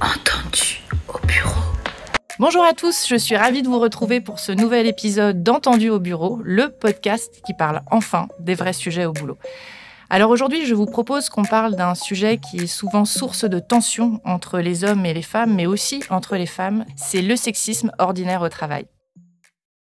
Entendu au bureau. Bonjour à tous, je suis ravie de vous retrouver pour ce nouvel épisode d'Entendu au bureau, le podcast qui parle enfin des vrais sujets au boulot. Alors aujourd'hui, je vous propose qu'on parle d'un sujet qui est souvent source de tension entre les hommes et les femmes, mais aussi entre les femmes, c'est le sexisme ordinaire au travail.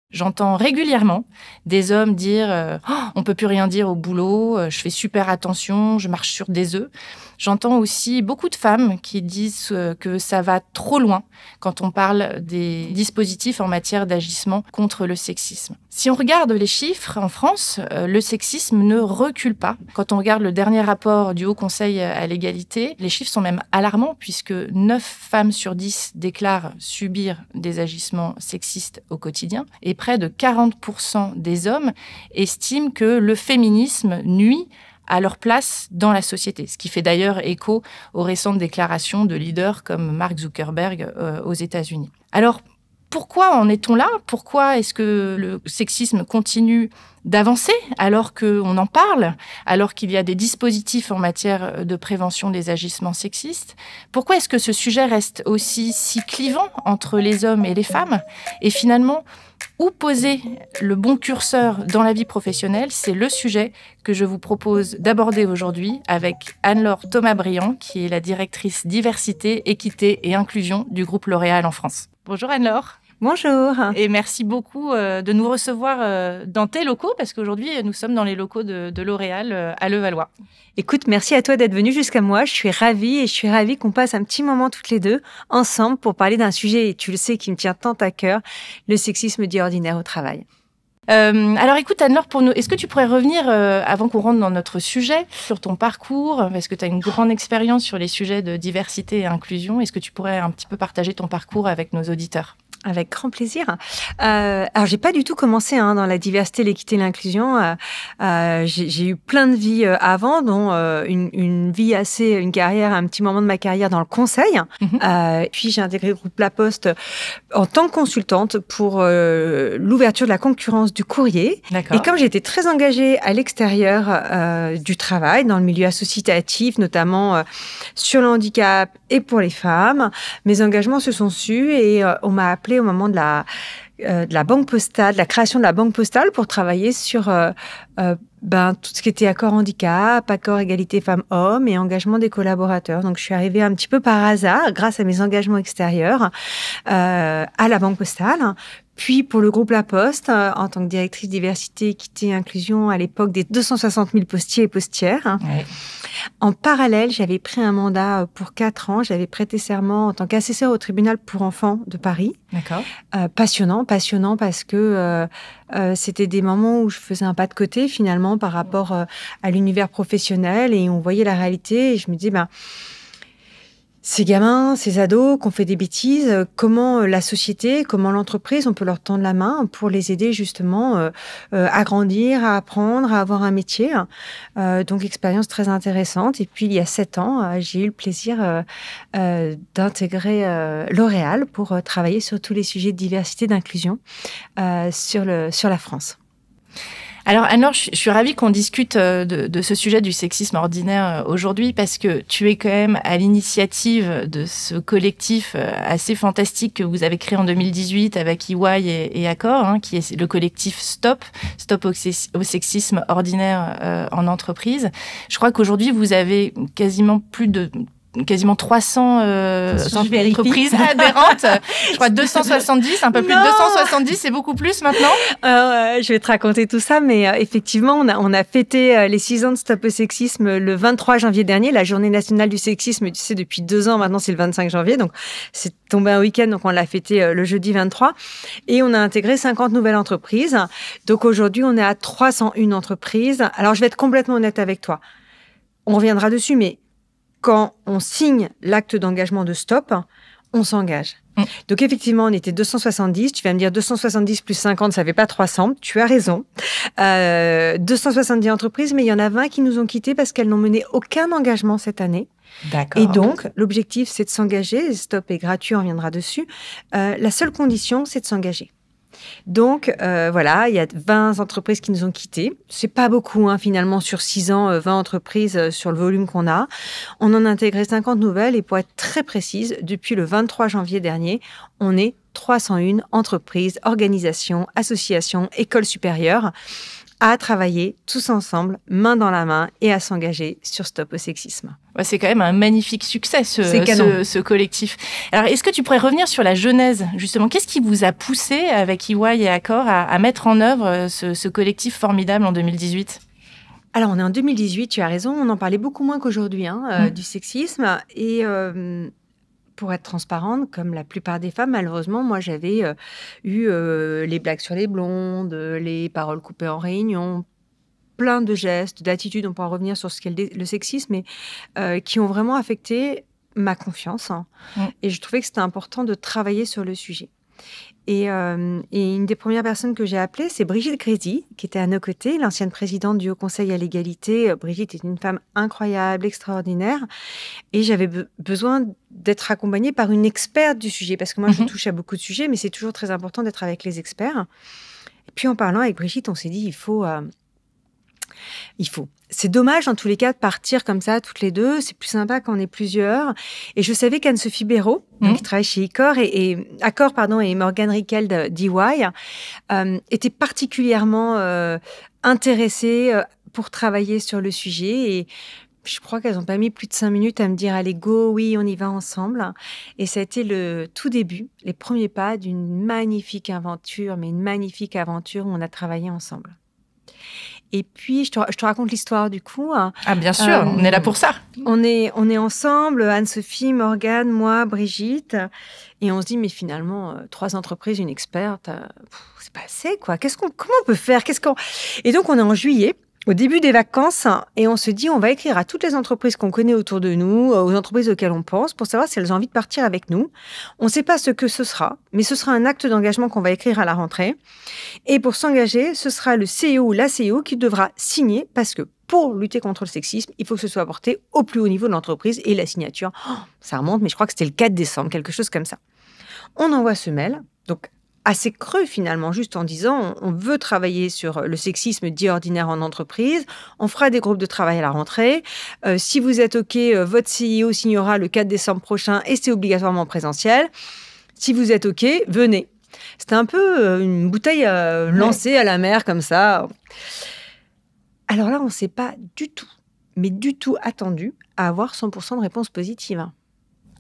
J'entends régulièrement des hommes dire « on peut plus rien dire au boulot, je fais super attention, je marche sur des œufs ». J'entends aussi beaucoup de femmes qui disent que ça va trop loin quand on parle des dispositifs en matière d'agissement contre le sexisme. Si on regarde les chiffres en France, le sexisme ne recule pas. Quand on regarde le dernier rapport du Haut Conseil à l'égalité, les chiffres sont même alarmants puisque 9 femmes sur 10 déclarent subir des agissements sexistes au quotidien et près de 40% des hommes estiment que le féminisme nuit à leur place dans la société, ce qui fait d'ailleurs écho aux récentes déclarations de leaders comme Mark Zuckerberg aux États-Unis. Alors, pourquoi en est-on là ? Pourquoi est-ce que le sexisme continue d'avancer alors qu'on en parle, alors qu'il y a des dispositifs en matière de prévention des agissements sexistes ? Pourquoi est-ce que ce sujet reste aussi si clivant entre les hommes et les femmes ? Et finalement, où poser le bon curseur dans la vie professionnelle, c'est le sujet que je vous propose d'aborder aujourd'hui avec Anne-Laure Thomas-Briand, qui est la directrice diversité, équité et inclusion du groupe L'Oréal en France. Bonjour Anne-Laure. Bonjour. Et merci beaucoup de nous recevoir dans tes locaux, parce qu'aujourd'hui, nous sommes dans les locaux de L'Oréal à Levallois. Écoute, merci à toi d'être venue jusqu'à moi. Je suis ravie qu'on passe un petit moment toutes les deux ensemble pour parler d'un sujet, et tu le sais, qui me tient tant à cœur, le sexisme dit ordinaire au travail. Alors écoute Anne-Laure, pour nous, est-ce que tu pourrais revenir, avant qu'on rentre dans notre sujet, sur ton parcours, parce que tu as une grande expérience sur les sujets de diversité et inclusion. Est-ce que tu pourrais un petit peu partager ton parcours avec nos auditeurs ? Avec grand plaisir. Alors, j'ai pas du tout commencé dans la diversité, l'équité et l'inclusion. J'ai eu plein de vies avant, dont une carrière, un petit moment de ma carrière dans le conseil. Puis j'ai intégré le groupe La Poste en tant que consultante pour l'ouverture de la concurrence du courrier. D'accord. Et comme j'étais très engagée à l'extérieur du travail, dans le milieu associatif, notamment sur le handicap et pour les femmes, mes engagements se sont sus et on m'a appelée au moment de la banque postale, de la création de la banque postale pour travailler sur tout ce qui était accord handicap, accord égalité femmes-hommes et engagement des collaborateurs. Donc, je suis arrivée un petit peu par hasard, grâce à mes engagements extérieurs, à la banque postale. Puis, pour le groupe La Poste, en tant que directrice diversité, équité et inclusion à l'époque des 260 000 postiers et postières. Ouais. En parallèle, j'avais pris un mandat pour 4 ans. J'avais prêté serment en tant qu'assesseur au tribunal pour enfants de Paris. D'accord. Passionnant parce que c'était des moments où je faisais un pas de côté finalement par rapport à l'univers professionnel et on voyait la réalité et je me disais ces gamins, ces ados qui ont fait des bêtises, comment la société, comment l'entreprise, on peut leur tendre la main pour les aider justement à grandir, à apprendre, à avoir un métier. Donc, expérience très intéressante. Et puis, il y a 7 ans, j'ai eu le plaisir d'intégrer L'Oréal pour travailler sur tous les sujets de diversité, d'inclusion sur la France. Alors Anne-Laure, je suis ravie qu'on discute de ce sujet du sexisme ordinaire aujourd'hui parce que tu es quand même à l'initiative de ce collectif assez fantastique que vous avez créé en 2018 avec EY et Accor, qui est le collectif Stop au sexisme ordinaire en entreprise. Je crois qu'aujourd'hui, vous avez quasiment 300 entreprises adhérentes. Je crois 270, un peu plus de 270, c'est beaucoup plus maintenant. Je vais te raconter tout ça, mais effectivement, on a fêté les 6 ans de Stop au sexisme le 23 janvier dernier, la journée nationale du sexisme. Tu sais, depuis 2 ans, maintenant, c'est le 25 janvier. Donc, c'est tombé un week-end, donc on l'a fêté le jeudi 23. Et on a intégré 50 nouvelles entreprises. Donc, aujourd'hui, on est à 301 entreprises. Alors, je vais être complètement honnête avec toi. On reviendra dessus, mais quand on signe l'acte d'engagement de Stop, on s'engage. Donc, effectivement, on était 270. Tu vas me dire 270 plus 50, ça fait pas 300. Tu as raison. 270 entreprises, mais il y en a 20 qui nous ont quittés parce qu'elles n'ont mené aucun engagement cette année. D'accord. Et donc, l'objectif, c'est de s'engager. Stop est gratuit, on reviendra dessus. La seule condition, c'est de s'engager. Donc, voilà, il y a 20 entreprises qui nous ont quittés. C'est pas beaucoup, hein, finalement, sur 6 ans, 20 entreprises sur le volume qu'on a. On en a intégré 50 nouvelles et pour être très précise, depuis le 23 janvier dernier, on est 301 entreprises, organisations, associations, écoles supérieures à travailler tous ensemble, main dans la main et à s'engager sur Stop au sexisme. Ouais, c'est quand même un magnifique succès, ce collectif. Alors, est-ce que tu pourrais revenir sur la genèse, justement? Qu'est-ce qui vous a poussé, avec EY et Accor, à mettre en œuvre ce collectif formidable en 2018? Alors, on est en 2018, tu as raison, on en parlait beaucoup moins qu'aujourd'hui du sexisme. Et pour être transparente, comme la plupart des femmes, malheureusement, moi, j'avais eu les blagues sur les blondes, les paroles coupées en réunion, plein de gestes, d'attitudes, on pourra revenir sur ce qu'est le sexisme, mais qui ont vraiment affecté ma confiance. Et je trouvais que c'était important de travailler sur le sujet. Et une des premières personnes que j'ai appelées, c'est Brigitte Grésy, qui était à nos côtés, l'ancienne présidente du Haut Conseil à l'égalité. Brigitte est une femme incroyable, extraordinaire. Et j'avais besoin d'être accompagnée par une experte du sujet, parce que moi, je touche à beaucoup de sujets, mais c'est toujours très important d'être avec les experts. Et puis, en parlant avec Brigitte, on s'est dit, il faut. C'est dommage, en tous les cas, de partir comme ça, toutes les deux. C'est plus sympa quand on est plusieurs. Et je savais qu'Anne-Sophie Béraud, qui travaille chez Accor, et Morgane Rickel d'EY, étaient particulièrement intéressées pour travailler sur le sujet. Et je crois qu'elles n'ont pas mis plus de 5 minutes à me dire « Allez, go, oui, on y va ensemble ». Et ça a été le tout début, les premiers pas d'une magnifique aventure, mais une magnifique aventure où on a travaillé ensemble. Et puis, je te raconte l'histoire du coup. Ah, bien sûr, on est là pour ça. On est ensemble, Anne-Sophie, Morgane, moi, Brigitte. Et on se dit, mais finalement, 3 entreprises, une experte, c'est pas assez, quoi. Comment on peut faire? Et donc, on est en juillet, au début des vacances, et on se dit, on va écrire à toutes les entreprises qu'on connaît autour de nous, aux entreprises auxquelles on pense, pour savoir si elles ont envie de partir avec nous. On ne sait pas ce que ce sera, mais ce sera un acte d'engagement qu'on va écrire à la rentrée. Et pour s'engager, ce sera le CEO ou la CEO qui devra signer, parce que pour lutter contre le sexisme, il faut que ce soit porté au plus haut niveau de l'entreprise. Et la signature, ça remonte, mais je crois que c'était le 4 décembre, quelque chose comme ça. On envoie ce mail, donc assez creux finalement, juste en disant on veut travailler sur le sexisme dit ordinaire en entreprise, on fera des groupes de travail à la rentrée, si vous êtes OK, votre CEO signera le 4 décembre prochain et c'est obligatoirement présentiel. Si vous êtes OK, venez. C'était un peu une bouteille lancée à la mer comme ça. Alors là, on ne s'est pas du tout attendu à avoir 100% de réponses positives.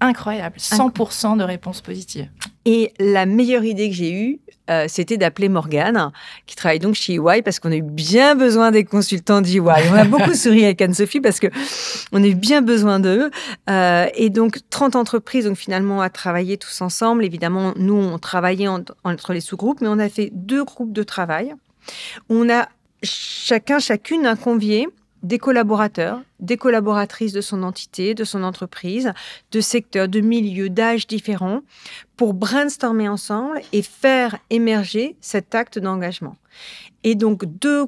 Incroyable, 100% de réponses positives. Et la meilleure idée que j'ai eue, c'était d'appeler Morgane, qui travaille donc chez EY, parce qu'on a eu bien besoin des consultants d'EY. On a beaucoup souri avec Anne-Sophie parce qu'on a eu bien besoin d'eux. Et donc, 30 entreprises, donc finalement, à travailler tous ensemble. Évidemment, nous, on travaillait entre les sous-groupes, mais on a fait 2 groupes de travail où on a chacune a convié des collaborateurs, des collaboratrices de son entité, de son entreprise, de secteurs, de milieux, d'âges différents, pour brainstormer ensemble et faire émerger cet acte d'engagement. Et donc, deux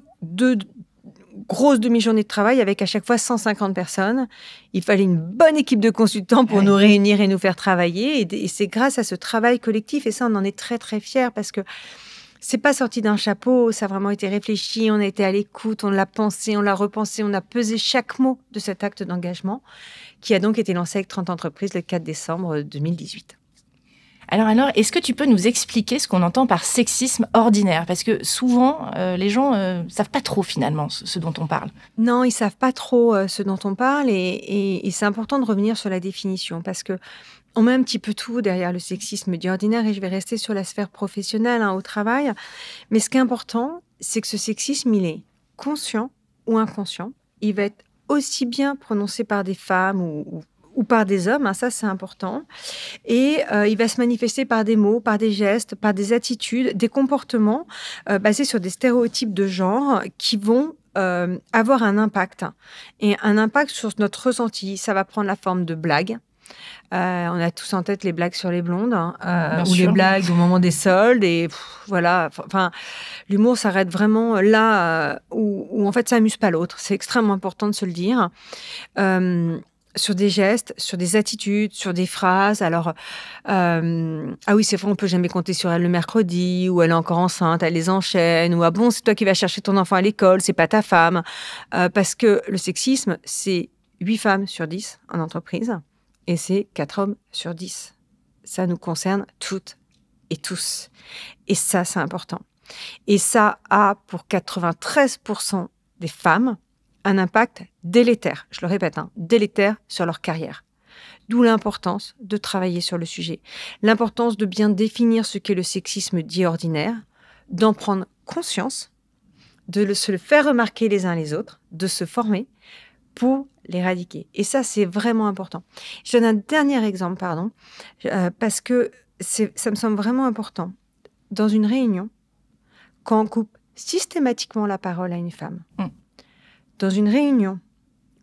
grosses demi-journées de travail avec à chaque fois 150 personnes. Il fallait une bonne équipe de consultants pour nous réunir et nous faire travailler. Et c'est grâce à ce travail collectif, et ça, on en est très, très fiers, parce que c'est pas sorti d'un chapeau, ça a vraiment été réfléchi, on a été à l'écoute, on l'a pensé, on l'a repensé, on a pesé chaque mot de cet acte d'engagement qui a donc été lancé avec 30 entreprises le 4 décembre 2018. Alors, est-ce que tu peux nous expliquer ce qu'on entend par sexisme ordinaire? Parce que souvent, les gens ne savent pas trop finalement ce dont on parle. Non, ils ne savent pas trop ce dont on parle et c'est important de revenir sur la définition parce que on met un petit peu tout derrière le sexisme dit ordinaire et je vais rester sur la sphère professionnelle au travail. Mais ce qui est important, c'est que ce sexisme, il est conscient ou inconscient. Il va être aussi bien prononcé par des femmes ou par des hommes, ça c'est important. Et il va se manifester par des mots, par des gestes, par des attitudes, des comportements basés sur des stéréotypes de genre qui vont avoir un impact. Et un impact sur notre ressenti. Ça va prendre la forme de blagues. On a tous en tête les blagues sur les blondes ou les blagues au moment des soldes et voilà. Enfin, l'humour s'arrête vraiment là où en fait ça amuse pas l'autre. C'est extrêmement important de se le dire. sur des gestes, sur des attitudes, sur des phrases. Alors, ah oui, c'est vrai, on peut jamais compter sur elle le mercredi, ou elle est encore enceinte, elle les enchaîne, ou ah bon, c'est toi qui vas chercher ton enfant à l'école, c'est pas ta femme. Parce que le sexisme, c'est 8 femmes sur 10 en entreprise, et c'est 4 hommes sur 10. Ça nous concerne toutes et tous. Et ça, c'est important. Et ça a, pour 93% des femmes, un impact délétère, je le répète, délétère sur leur carrière. D'où l'importance de travailler sur le sujet, l'importance de bien définir ce qu'est le sexisme dit ordinaire, d'en prendre conscience, de se le faire remarquer les uns les autres, de se former pour l'éradiquer. Et ça, c'est vraiment important. Je donne un dernier exemple, parce que ça me semble vraiment important. Dans une réunion, quand on coupe systématiquement la parole à une femme, dans une réunion,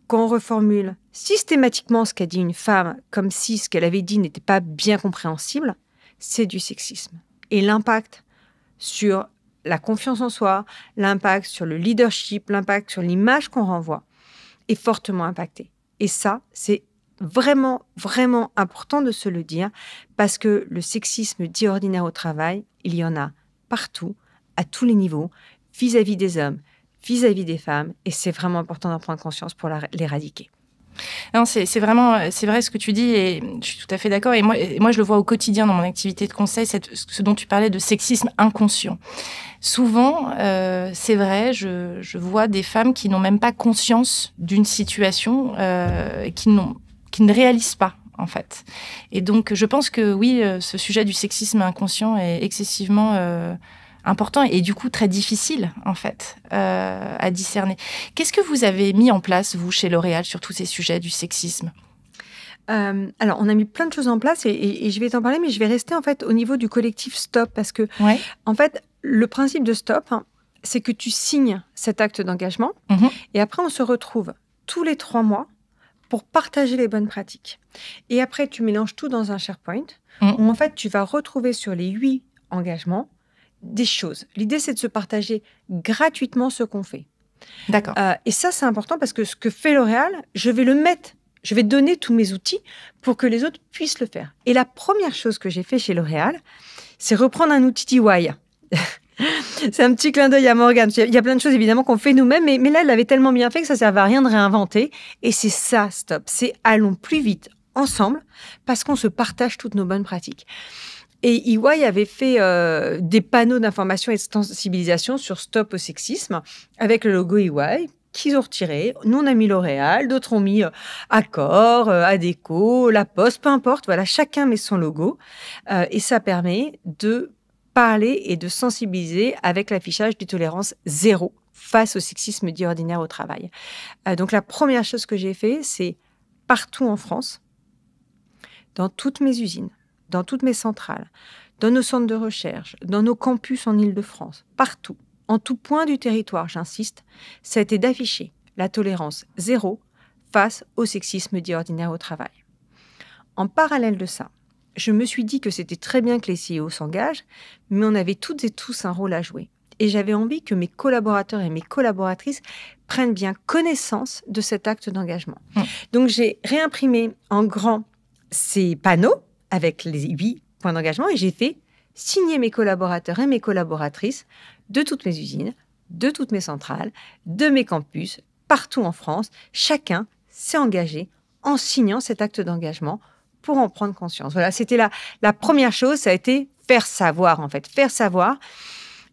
quand on reformule systématiquement ce qu'a dit une femme comme si ce qu'elle avait dit n'était pas bien compréhensible, c'est du sexisme. Et l'impact sur la confiance en soi, l'impact sur le leadership, l'impact sur l'image qu'on renvoie est fortement impacté. Et ça, c'est vraiment, vraiment important de se le dire, parce que le sexisme dit ordinaire au travail, il y en a partout, à tous les niveaux, vis-à-vis des hommes, vis-à-vis des femmes, et c'est vraiment important d'en prendre conscience pour l'éradiquer. Non, c'est vrai ce que tu dis, et je suis tout à fait d'accord. Et moi, je le vois au quotidien dans mon activité de conseil, ce dont tu parlais de sexisme inconscient. Souvent, c'est vrai, je vois des femmes qui n'ont même pas conscience d'une situation, qui ne réalisent pas, en fait. Et donc, je pense que oui, ce sujet du sexisme inconscient est excessivement important et du coup très difficile, en fait, à discerner. Qu'est-ce que vous avez mis en place, vous, chez L'Oréal, sur tous ces sujets du sexisme ? Alors, on a mis plein de choses en place et je vais t'en parler, mais je vais rester en fait au niveau du collectif Stop, parce que en fait, le principe de Stop, c'est que tu signes cet acte d'engagement et après, on se retrouve tous les 3 mois pour partager les bonnes pratiques. Et après, tu mélanges tout dans un SharePoint où en fait, tu vas retrouver sur les 8 engagements des choses. L'idée, c'est de se partager gratuitement ce qu'on fait. D'accord. Et ça, c'est important parce que ce que fait L'Oréal, je vais donner tous mes outils pour que les autres puissent le faire. Et la première chose que j'ai fait chez L'Oréal, c'est reprendre un outil DIY. C'est un petit clin d'œil à Morgane. Il y a plein de choses, évidemment, qu'on fait nous-mêmes, mais là, elle l'avait tellement bien fait que ça ne servait à rien de réinventer. Et c'est ça, Stop. C'est allons plus vite ensemble parce qu'on se partage toutes nos bonnes pratiques. Et EY avait fait des panneaux d'information et de sensibilisation sur Stop au sexisme avec le logo EY qu'ils ont retiré. Nous, on a mis L'Oréal, d'autres ont mis Accor, Adecco, La Poste, peu importe. Voilà, chacun met son logo. Et ça permet de parler et de sensibiliser avec l'affichage du tolérance zéro face au sexisme dit ordinaire au travail. Donc, la première chose que j'ai fait, c'est partout en France, dans toutes mes usines, dans toutes mes centrales, dans nos centres de recherche, dans nos campus en Île-de-France, partout, en tout point du territoire, j'insiste, ça a été d'afficher la tolérance zéro face au sexisme dit ordinaire au travail. En parallèle de ça, je me suis dit que c'était très bien que les CEO s'engagent, mais on avait toutes et tous un rôle à jouer. Et j'avais envie que mes collaborateurs et mes collaboratrices prennent bien connaissance de cet acte d'engagement. Donc, j'ai réimprimé en grand ces panneaux avec les 8 points d'engagement et j'ai fait signer mes collaborateurs et mes collaboratrices de toutes mes usines, de toutes mes centrales, de mes campus, partout en France. Chacun s'est engagé en signant cet acte d'engagement pour en prendre conscience. Voilà, c'était la première chose, ça a été faire savoir, en fait. Faire savoir.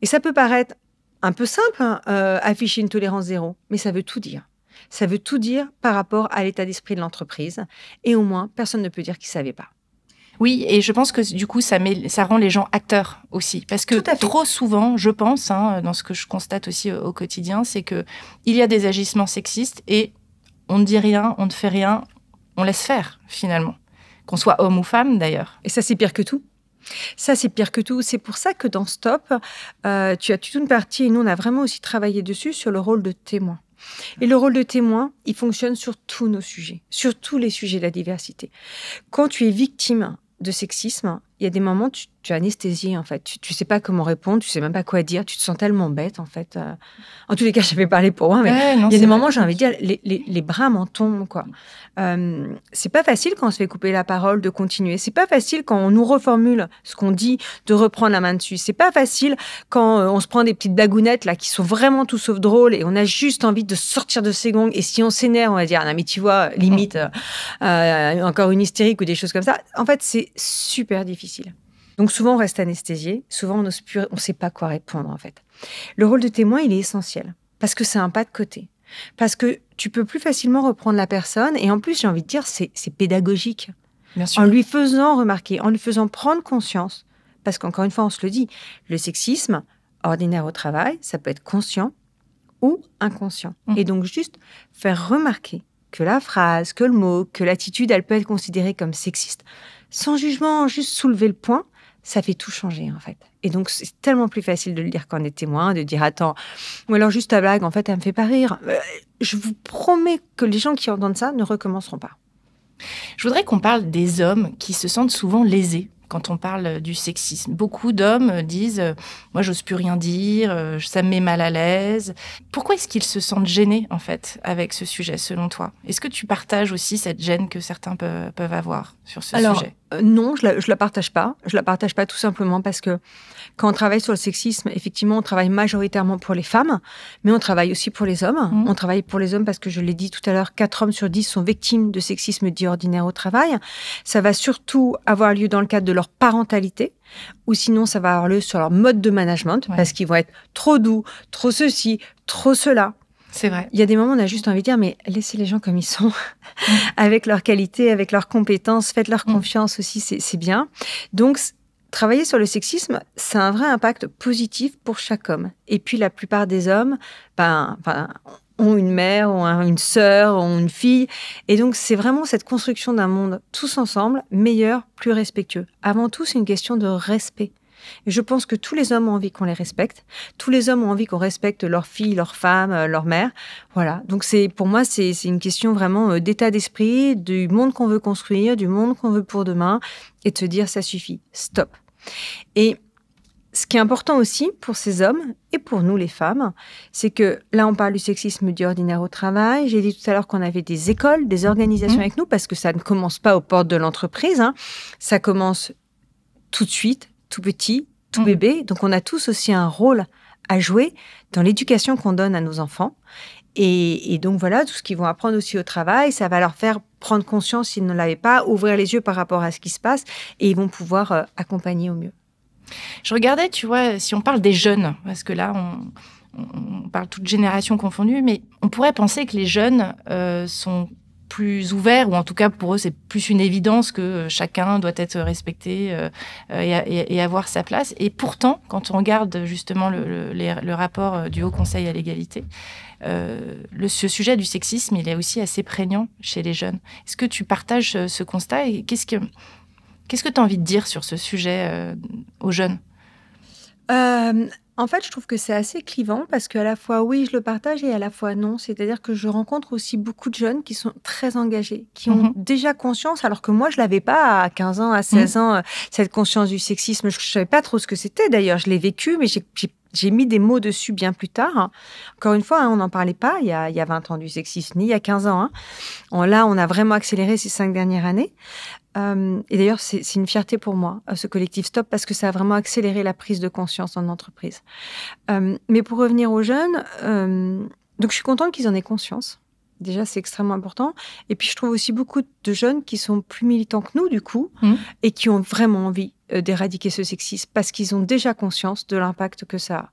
Et ça peut paraître un peu simple, afficher une tolérance zéro, mais ça veut tout dire. Ça veut tout dire par rapport à l'état d'esprit de l'entreprise. Et au moins, personne ne peut dire qu'il ne savait pas. Oui, et je pense que du coup, ça rend les gens acteurs aussi. Parce que trop souvent, je pense, dans ce que je constate aussi au quotidien, c'est qu'il y a des agissements sexistes et on ne dit rien, on ne fait rien, on laisse faire finalement. Qu'on soit homme ou femme d'ailleurs. Et ça, c'est pire que tout. Ça, c'est pire que tout. C'est pour ça que dans Stop, tu as toute une partie, et nous, on a vraiment aussi travaillé dessus, sur le rôle de témoin. Et le rôle de témoin, il fonctionne sur tous nos sujets, sur tous les sujets de la diversité. Quand tu es victime de sexisme, il y a des moments, tu es anesthésié, en fait. Tu sais pas comment répondre, tu sais même pas quoi dire, tu te sens tellement bête, en fait. En tous les cas, je vais parler pour moi, mais il y a des moments, j'ai envie de dire, les bras m'en tombent, quoi. C'est pas facile quand on se fait couper la parole de continuer. C'est pas facile quand on nous reformule ce qu'on dit, de reprendre la main dessus. C'est pas facile quand on se prend des petites blagounettes, là, qui sont vraiment tout sauf drôles, et on a juste envie de sortir de ses gonds. Et si on s'énerve, on va dire, ah, non, mais tu vois, limite, encore une hystérique ou des choses comme ça. En fait, c'est super difficile. Donc souvent, on reste anesthésié. Souvent, on ne sait pas quoi répondre, en fait. Le rôle de témoin, il est essentiel parce que c'est un pas de côté. Parce que tu peux plus facilement reprendre la personne. Et en plus, j'ai envie de dire, c'est pédagogique. Bien sûr. En lui faisant remarquer, en lui faisant prendre conscience. Parce qu'encore une fois, on se le dit, le sexisme ordinaire au travail, ça peut être conscient ou inconscient. Et donc, juste faire remarquer que la phrase, que le mot, que l'attitude, elle peut être considérée comme sexiste, sans jugement, juste soulever le point, ça fait tout changer, en fait. Et donc, c'est tellement plus facile de le dire quand on est témoin, de dire, attends, ou alors juste ta blague, en fait, elle me fait pas rire. Je vous promets que les gens qui entendent ça ne recommenceront pas. Je voudrais qu'on parle des hommes qui se sentent souvent lésés quand on parle du sexisme. Beaucoup d'hommes disent « moi, j'ose plus rien dire, ça me met mal à l'aise ». Pourquoi est-ce qu'ils se sentent gênés, en fait, avec ce sujet, selon toi? Est-ce que tu partages aussi cette gêne que certains peuvent avoir sur ce sujet? Non, je la partage pas. Je la partage pas tout simplement parce que quand on travaille sur le sexisme, effectivement, on travaille majoritairement pour les femmes, mais on travaille aussi pour les hommes. On travaille pour les hommes parce que, je l'ai dit tout à l'heure, 4 hommes sur 10 sont victimes de sexisme dit ordinaire au travail. Ça va surtout avoir lieu dans le cadre de leur parentalité, ou sinon ça va avoir lieu sur leur mode de management, parce qu'ils vont être trop doux, trop ceci, trop cela. C'est vrai. Il y a des moments où on a juste envie de dire, mais laissez les gens comme ils sont, avec leurs qualités, avec leurs compétences, faites-leur confiance aussi, c'est bien. Donc, travailler sur le sexisme, c'est un vrai impact positif pour chaque homme. Et puis, la plupart des hommes ont une mère, ont une sœur, ont une fille. Et donc, c'est vraiment cette construction d'un monde tous ensemble, meilleur, plus respectueux. Avant tout, c'est une question de respect. Et je pense que tous les hommes ont envie qu'on les respecte. Tous les hommes ont envie qu'on respecte leurs filles, leurs femmes, leurs mères. Voilà. Donc, pour moi, c'est une question vraiment d'état d'esprit, du monde qu'on veut construire, du monde qu'on veut pour demain, et de se dire, ça suffit, stop. Et ce qui est important aussi pour ces hommes et pour nous, les femmes, c'est que là, on parle du sexisme dit ordinaire au travail. J'ai dit tout à l'heure qu'on avait des écoles, des organisations avec nous, parce que ça ne commence pas aux portes de l'entreprise. Ça commence tout de suite, tout petit, tout bébé. Donc, on a tous aussi un rôle à jouer dans l'éducation qu'on donne à nos enfants. Et donc, voilà, tout ce qu'ils vont apprendre aussi au travail, ça va leur faire prendre conscience s'ils ne l'avaient pas, ouvrir les yeux par rapport à ce qui se passe, et ils vont pouvoir accompagner au mieux. Je regardais, tu vois, si on parle des jeunes, parce que là, on parle toute génération confondue, mais on pourrait penser que les jeunes sont plus ouverts, ou en tout cas pour eux c'est plus une évidence que chacun doit être respecté et avoir sa place. Et pourtant, quand on regarde justement le rapport du Haut Conseil à l'égalité, ce sujet du sexisme, il est aussi assez prégnant chez les jeunes. Est-ce que tu partages ce constat et qu'est-ce que tu as envie de dire sur ce sujet aux jeunes? En fait, je trouve que c'est assez clivant parce qu'à la fois, oui, je le partage et à la fois, non. C'est-à-dire que je rencontre aussi beaucoup de jeunes qui sont très engagés, qui ont déjà conscience, alors que moi, je l'avais pas à 15 ans, à 16 ans, cette conscience du sexisme. Je savais pas trop ce que c'était, d'ailleurs. Je l'ai vécu, mais j'ai mis des mots dessus bien plus tard. Encore une fois, on n'en parlait pas il y a 20 ans du sexisme, ni il y a 15 ans. Là, on a vraiment accéléré ces 5 dernières années. Et d'ailleurs, c'est une fierté pour moi, ce collectif Stop, parce que ça a vraiment accéléré la prise de conscience dans l'entreprise. Mais pour revenir aux jeunes, donc je suis contente qu'ils en aient conscience. Déjà, c'est extrêmement important. Et puis, je trouve aussi beaucoup de jeunes qui sont plus militants que nous, du coup, et qui ont vraiment envie d'éradiquer ce sexisme parce qu'ils ont déjà conscience de l'impact que ça a.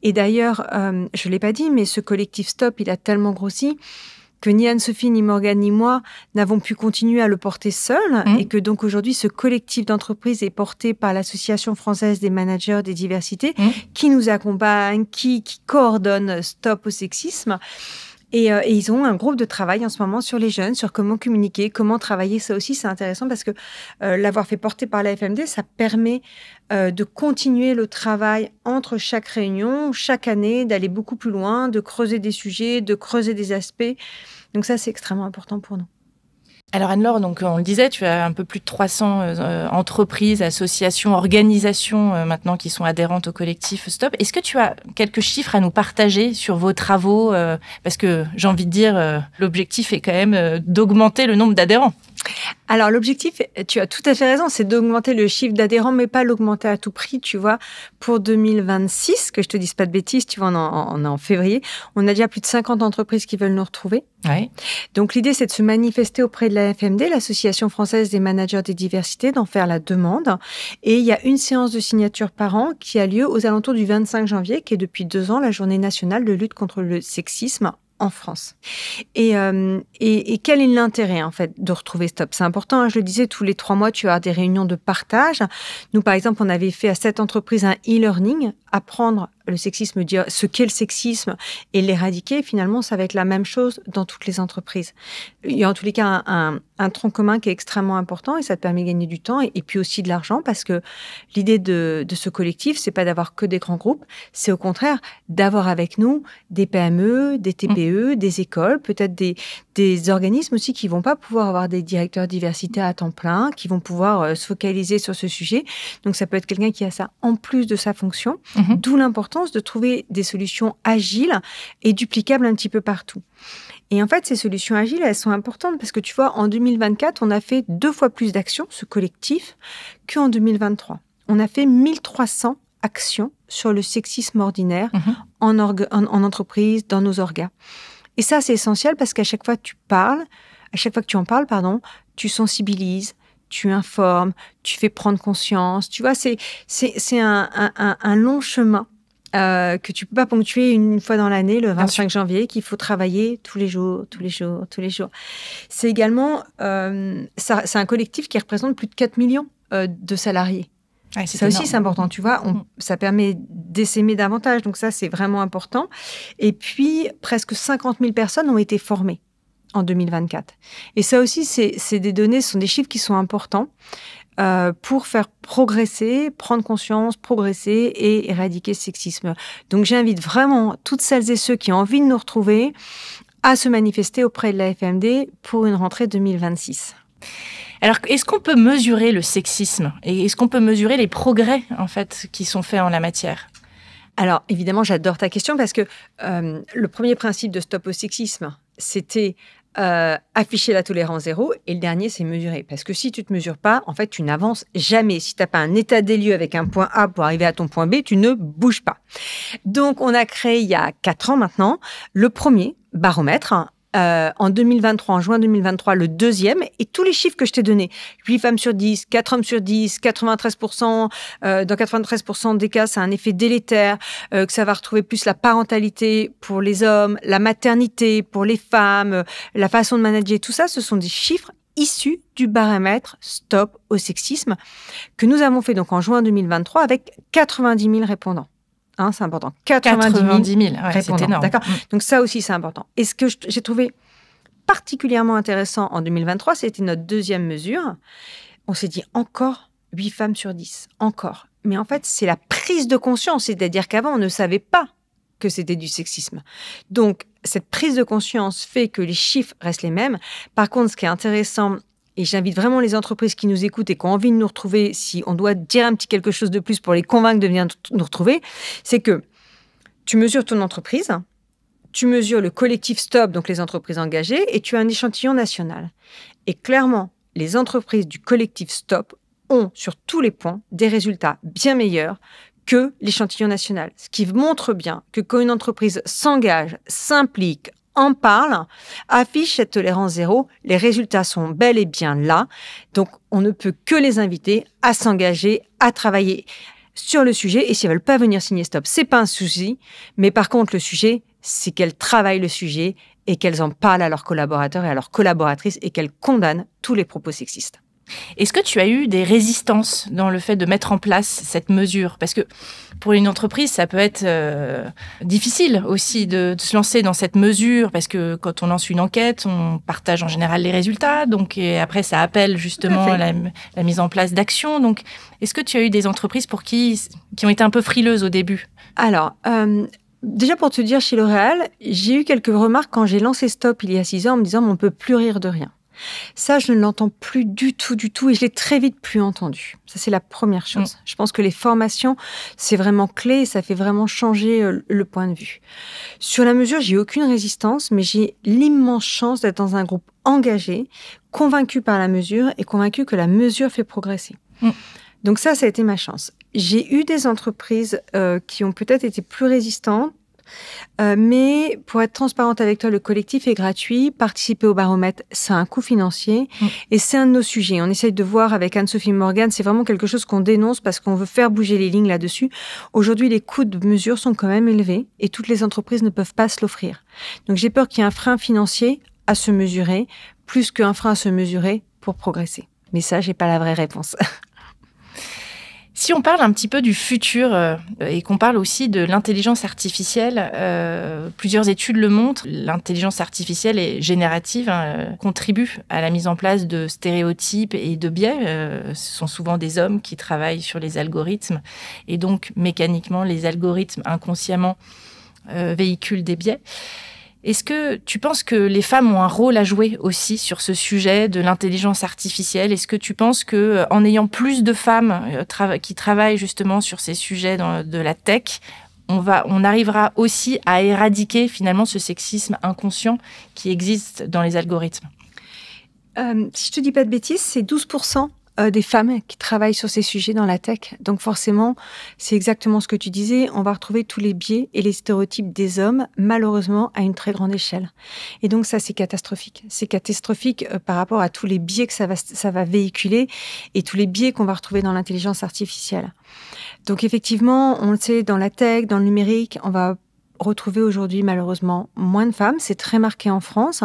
Et d'ailleurs, je ne l'ai pas dit, mais ce collectif Stop, il a tellement grossi que ni Anne-Sophie, ni Morgane, ni moi n'avons pu continuer à le porter seul, et que donc aujourd'hui, ce collectif d'entreprise est porté par l'Association française des managers des diversités, qui nous accompagne, qui coordonne Stop au sexisme. Et ils ont un groupe de travail en ce moment sur les jeunes, sur comment communiquer, comment travailler. Ça aussi, c'est intéressant parce que l'avoir fait porter par la FMD, ça permet de continuer le travail entre chaque réunion, chaque année, d'aller beaucoup plus loin, de creuser des sujets, de creuser des aspects. Donc ça, c'est extrêmement important pour nous. Alors Anne-Laure, donc on le disait, tu as un peu plus de 300 entreprises, associations, organisations maintenant qui sont adhérentes au collectif Stop. Est-ce que tu as quelques chiffres à nous partager sur vos travaux parce que j'ai envie de dire, l'objectif est quand même d'augmenter le nombre d'adhérents. Alors, l'objectif, tu as tout à fait raison, c'est d'augmenter le chiffre d'adhérents, mais pas l'augmenter à tout prix, tu vois. Pour 2026, que je te dise pas de bêtises, tu vois, on est en février, on a déjà plus de 50 entreprises qui veulent nous retrouver. Ouais. Donc, l'idée, c'est de se manifester auprès de la FMD, l'Association française des managers des diversités, d'en faire la demande. Et il y a une séance de signature par an qui a lieu aux alentours du 25 janvier, qui est depuis 2 ans la journée nationale de lutte contre le sexisme en France. Et quel est l'intérêt, en fait, de retrouver Stop? C'est important, hein, je le disais, tous les 3 mois, tu vas avoir des réunions de partage. Nous, par exemple, on avait fait à 7 entreprises un e-learning, apprendre le sexisme, dire ce qu'est le sexisme et l'éradiquer. Finalement, ça va être la même chose dans toutes les entreprises. Il y a en tous les cas un tronc commun qui est extrêmement important et ça te permet de gagner du temps et puis aussi de l'argent parce que l'idée de ce collectif, c'est pas d'avoir que des grands groupes, c'est au contraire d'avoir avec nous des PME, des TPE, des écoles, peut-être des organismes aussi qui vont pas pouvoir avoir des directeurs diversité à temps plein, qui vont pouvoir se focaliser sur ce sujet. Donc, ça peut être quelqu'un qui a ça en plus de sa fonction, d'où l'importance de trouver des solutions agiles et duplicables un petit peu partout. Et en fait, ces solutions agiles, elles sont importantes parce que tu vois, en 2024, on a fait 2 fois plus d'actions, ce collectif, qu'en 2023. On a fait 1300 actions sur le sexisme ordinaire en entreprise, dans nos orgas. Et ça, c'est essentiel parce qu'à chaque fois que tu en parles, tu sensibilises, tu informes, tu fais prendre conscience. Tu vois, c'est un long chemin que tu peux pas ponctuer une fois dans l'année, le 25 janvier, qu'il faut travailler tous les jours. C'est également, c'est un collectif qui représente plus de 4 millions de salariés. Ouais, ça aussi, c'est important, tu vois. Ça permet d'essaimer davantage, donc ça, c'est vraiment important. Et puis, presque 50 000 personnes ont été formées en 2024. Et ça aussi, c'est des données, ce sont des chiffres qui sont importants pour faire progresser, prendre conscience, progresser et éradiquer le sexisme. Donc, j'invite vraiment toutes celles et ceux qui ont envie de nous retrouver à se manifester auprès de la FMD pour une rentrée 2026. Alors, est-ce qu'on peut mesurer le sexisme et est-ce qu'on peut mesurer les progrès, en fait, qui sont faits en la matière? Alors, évidemment, j'adore ta question parce que le premier principe de Stop au sexisme, c'était afficher la tolérance zéro et le dernier, c'est mesurer. Parce que si tu ne te mesures pas, en fait, tu n'avances jamais. Si tu n'as pas un état des lieux avec un point A pour arriver à ton point B, tu ne bouges pas. Donc, on a créé il y a 4 ans maintenant le premier baromètre. En 2023, en juin 2023, le deuxième, et tous les chiffres que je t'ai donnés, 8 femmes sur 10, 4 hommes sur 10, 93%, dans 93% des cas, ça a un effet délétère, que ça va retrouver plus la parentalité pour les hommes, la maternité pour les femmes, la façon de manager, tout ça, ce sont des chiffres issus du baromètre Stop au sexisme que nous avons fait donc en juin 2023 avec 90 000 répondants. Hein, c'est important. 90 000, ouais, c'est énorme. D'accord. Donc ça aussi, c'est important. Et ce que j'ai trouvé particulièrement intéressant en 2023, c'était notre deuxième mesure. On s'est dit encore 8 femmes sur 10. Encore. Mais en fait, c'est la prise de conscience. C'est-à-dire qu'avant, on ne savait pas que c'était du sexisme. Donc, cette prise de conscience fait que les chiffres restent les mêmes. Par contre, ce qui est intéressant, et j'invite vraiment les entreprises qui nous écoutent et qui ont envie de nous retrouver, si on doit dire un petit quelque chose de plus pour les convaincre de venir nous retrouver, c'est que tu mesures ton entreprise, tu mesures le collectif Stop, donc les entreprises engagées, et tu as un échantillon national. Et clairement, les entreprises du collectif Stop ont, sur tous les points, des résultats bien meilleurs que l'échantillon national. Ce qui montre bien que quand une entreprise s'engage, s'implique, en parle, affiche cette tolérance zéro, les résultats sont bel et bien là. Donc, on ne peut que les inviter à s'engager, à travailler sur le sujet. Et s'ils ne veulent pas venir signer Stop, c'est pas un souci. Mais par contre, le sujet, c'est qu'elles travaillent le sujet et qu'elles en parlent à leurs collaborateurs et à leurs collaboratrices et qu'elles condamnent tous les propos sexistes. Est-ce que tu as eu des résistances dans le fait de mettre en place cette mesure? Parce que pour une entreprise, ça peut être difficile aussi de se lancer dans cette mesure, parce que quand on lance une enquête, on partage en général les résultats, donc et après ça appelle justement la mise en place d'actions. Donc, est-ce que tu as eu des entreprises pour qui ont été un peu frileuses au début? Alors, déjà pour te dire, chez L'Oréal, j'ai eu quelques remarques quand j'ai lancé Stop il y a 6 ans en me disant « on ne peut plus rire de rien ». Ça, je ne l'entends plus du tout, et je l'ai très vite plus entendu. Ça, c'est la première chose. Je pense que les formations, c'est vraiment clé, et ça fait vraiment changer le point de vue. Sur la mesure, j'ai aucune résistance, mais j'ai l'immense chance d'être dans un groupe engagé, convaincu par la mesure, et convaincu que la mesure fait progresser. Donc ça a été ma chance. J'ai eu des entreprises qui ont peut-être été plus résistantes, mais pour être transparente avec toi, le collectif est gratuit. Participer au baromètre, c'est un coût financier et c'est un de nos sujets. On essaye de voir avec Anne-Sophie Morgan, c'est vraiment quelque chose qu'on dénonce parce qu'on veut faire bouger les lignes là-dessus. Aujourd'hui, les coûts de mesure sont quand même élevés et toutes les entreprises ne peuvent pas se l'offrir. Donc j'ai peur qu'il y ait un frein financier à se mesurer, plus qu'un frein à se mesurer pour progresser. Mais ça, j'ai pas la vraie réponse. Si on parle un petit peu du futur et qu'on parle aussi de l'intelligence artificielle, plusieurs études le montrent, l'intelligence artificielle et générative contribue à la mise en place de stéréotypes et de biais. Ce sont souvent des hommes qui travaillent sur les algorithmes et donc mécaniquement les algorithmes inconsciemment véhiculent des biais. Est-ce que tu penses que les femmes ont un rôle à jouer aussi sur ce sujet de l'intelligence artificielle ? Est-ce que tu penses qu'en ayant plus de femmes qui travaillent justement sur ces sujets de la tech, on arrivera aussi à éradiquer finalement ce sexisme inconscient qui existe dans les algorithmes ? Si je te dis pas de bêtises, c'est 12% des femmes qui travaillent sur ces sujets dans la tech. Donc forcément, c'est exactement ce que tu disais, on va retrouver tous les biais et les stéréotypes des hommes, malheureusement, à une très grande échelle. Et donc ça, c'est catastrophique. C'est catastrophique par rapport à tous les biais que ça va véhiculer et tous les biais qu'on va retrouver dans l'intelligence artificielle. Donc effectivement, on le sait, dans la tech, dans le numérique, on va retrouver aujourd'hui malheureusement moins de femmes. C'est très marqué en France,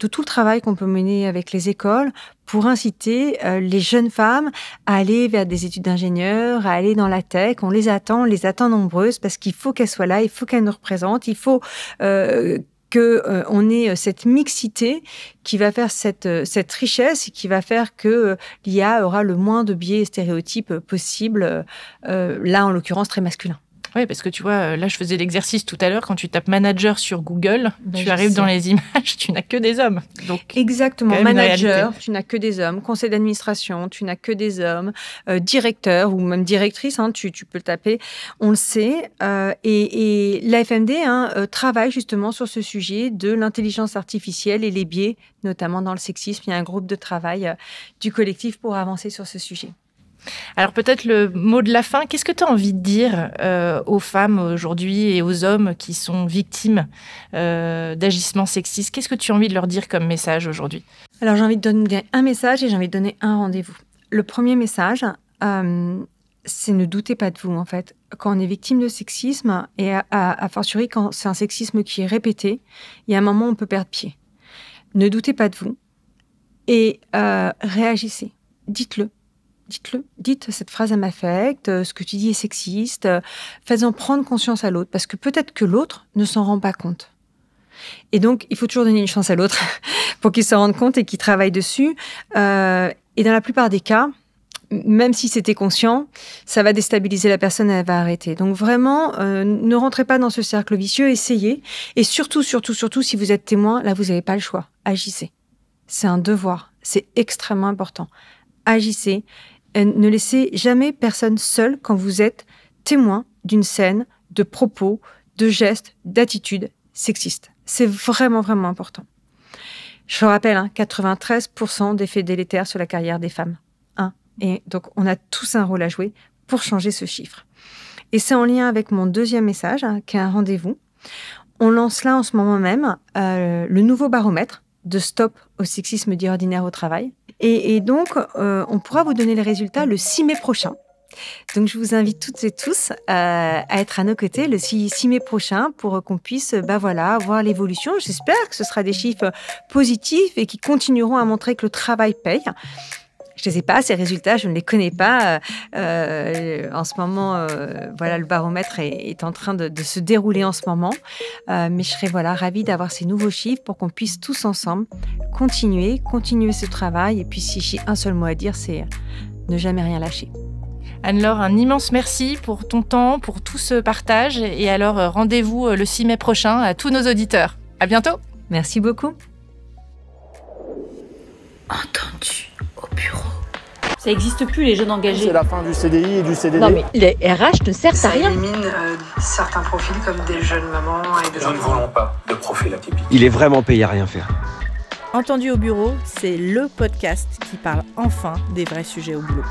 de tout le travail qu'on peut mener avec les écoles pour inciter les jeunes femmes à aller vers des études d'ingénieur, à aller dans la tech. On les attend nombreuses parce qu'il faut qu'elles soient là, il faut qu'elles nous représentent, il faut qu'on ait cette mixité qui va faire cette richesse et qui va faire que l'IA aura le moins de biais et stéréotypes possibles, là en l'occurrence très masculins. Oui, parce que tu vois, là, je faisais l'exercice tout à l'heure. Quand tu tapes manager sur Google, tu arrives dans les images, tu n'as que des hommes. Donc, exactement. Manager, tu n'as que des hommes. Conseil d'administration, tu n'as que des hommes. Directeur ou même directrice, tu peux le taper. On le sait. Et l'AFMD travaille justement sur ce sujet de l'intelligence artificielle et les biais, notamment dans le sexisme. Il y a un groupe de travail du collectif pour avancer sur ce sujet. Alors peut-être le mot de la fin, qu'est-ce que tu as envie de dire aux femmes aujourd'hui et aux hommes qui sont victimes d'agissements sexistes ? Qu'est-ce que tu as envie de leur dire comme message aujourd'hui ? Alors j'ai envie de donner un message et j'ai envie de donner un rendez-vous. Le premier message, c'est ne doutez pas de vous en fait. Quand on est victime de sexisme et a fortiori quand c'est un sexisme qui est répété, il y a un moment où on peut perdre pied. Ne doutez pas de vous et réagissez, dites-le. Dites cette phrase m'affecte, ce que tu dis est sexiste, faites-en prendre conscience à l'autre, parce que peut-être que l'autre ne s'en rend pas compte. Et donc, il faut toujours donner une chance à l'autre pour qu'il se rende compte et qu'il travaille dessus. Et dans la plupart des cas, même si c'était conscient, ça va déstabiliser la personne et elle va arrêter. Donc vraiment, ne rentrez pas dans ce cercle vicieux, essayez. Et surtout, si vous êtes témoin, là, vous n'avez pas le choix. Agissez. C'est un devoir. C'est extrêmement important. Agissez. Ne laissez jamais personne seul quand vous êtes témoin d'une scène de propos, de gestes, d'attitudes sexistes. C'est vraiment, vraiment important. Je rappelle, 93% d'effets délétères sur la carrière des femmes. Et donc, on a tous un rôle à jouer pour changer ce chiffre. Et c'est en lien avec mon deuxième message, qui est un rendez-vous. On lance là en ce moment même le nouveau baromètre de Stop au sexisme dit ordinaire au travail. Et donc, on pourra vous donner les résultats le 6 mai prochain. Donc, je vous invite toutes et tous à être à nos côtés le 6 mai prochain pour qu'on puisse voir l'évolution. J'espère que ce sera des chiffres positifs et qui continueront à montrer que le travail paye. Je ne sais pas, ces résultats, je ne les connais pas. En ce moment, le baromètre est en train de se dérouler en ce moment. Mais je serais ravie d'avoir ces nouveaux chiffres pour qu'on puisse tous ensemble continuer ce travail. Et puis, si j'ai un seul mot à dire, c'est ne jamais rien lâcher. Anne-Laure, un immense merci pour ton temps, pour tout ce partage. Et alors, rendez-vous le 6 mai prochain à tous nos auditeurs. À bientôt. Merci beaucoup. Ça n'existe plus, les jeunes engagés. C'est la fin du CDI et du CDD. Non mais les RH ne servent à rien. Ça élimine certains profils comme des jeunes mamans et des Nous ne voulons pas de profil atypique. Il est vraiment payé à rien faire. Entendu au bureau, c'est le podcast qui parle enfin des vrais sujets au boulot.